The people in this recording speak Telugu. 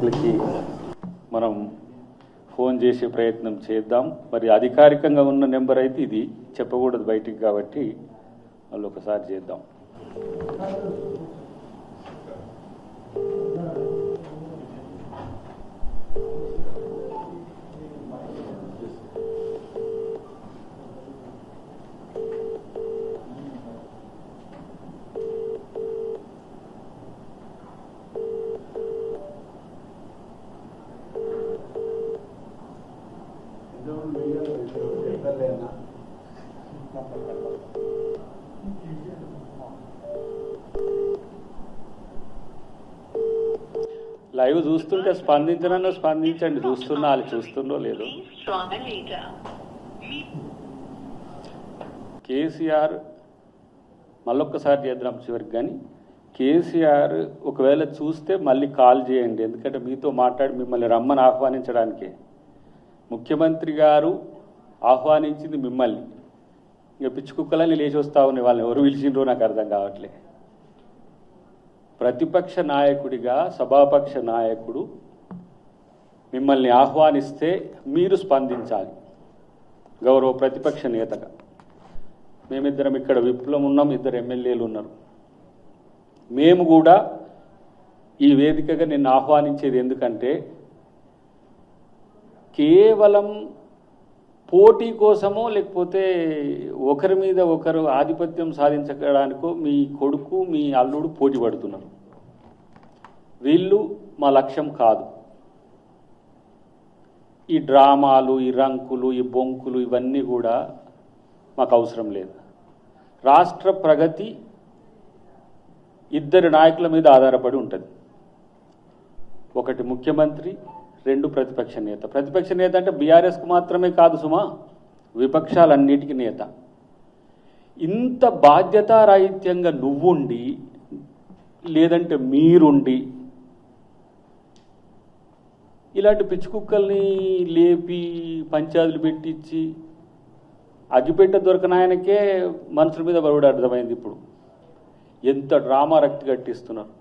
నాయకులకి మనం ఫోన్ చేసే ప్రయత్నం చేద్దాం. మరి అధికారికంగా ఉన్న నెంబర్ అయితే ఇది, చెప్పకూడదు బయటికి, కాబట్టి వాళ్ళు ఒకసారి చేద్దాం. లైవ్ చూస్తుంటే స్పందించనన్నా స్పందించండి, చూస్తున్నా వాళ్ళు చూస్తుండో లేదో. కేసీఆర్ మళ్ళొక్కసారి చేద్దాం చివరికి, కానీ కేసీఆర్ ఒకవేళ చూస్తే మళ్ళీ కాల్ చేయండి, ఎందుకంటే మీతో మాట్లాడి మిమ్మల్ని రమ్మని ఆహ్వానించడానికే. ముఖ్యమంత్రి గారు ఆహ్వానించింది మిమ్మల్ని, ఇంకా పిచ్చి కుక్కలని లేచి వస్తా ఉన్నాయి, వాళ్ళని ఎవరు పిలిచిండ్రో నాకు అర్థం కావట్లే. ప్రతిపక్ష నాయకుడిగా సభాపక్ష నాయకుడు మిమ్మల్ని ఆహ్వానిస్తే మీరు స్పందించాలి, గౌరవ ప్రతిపక్ష నేతగా. మేమిద్దరం ఇక్కడ విప్లవం ఉన్నాం, ఇద్దరు ఎమ్మెల్యేలు ఉన్నారు. మేము కూడా ఈ వేదికగా నిన్ను ఆహ్వానించేది ఎందుకంటే కేవలం పోటీ కోసమో లేకపోతే ఒకరి మీద ఒకరు ఆధిపత్యం సాధించడానికో మీ కొడుకు మీ అల్లుడు పోటీ పడుతున్నారు. వీళ్ళు మా లక్ష్యం కాదు. ఈ డ్రామాలు, ఈ రంకులు, ఈ బొంకులు ఇవన్నీ కూడా మాకు అవసరం లేదు. రాష్ట్ర ప్రగతి ఇద్దరు నాయకుల మీద ఆధారపడి ఉంటుంది. ఒకటి ముఖ్యమంత్రి, రెండు ప్రతిపక్ష నేత. ప్రతిపక్ష నేత అంటే బీఆర్ఎస్కు మాత్రమే కాదు సుమా, విపక్షాలన్నిటికీ నేత. ఇంత బాధ్యతారాహిత్యంగా నువ్వుండి లేదంటే మీరుండి ఇలాంటి పిచ్చి కుక్కల్ని లేపి పంచాయతీలు పెట్టించి అగ్గిపెట్ట దొరకనాయనకే మనుషుల మీద బరువుడు అర్థమైంది. ఇప్పుడు ఎంత డ్రామా రక్తి కట్టిస్తున్నారు.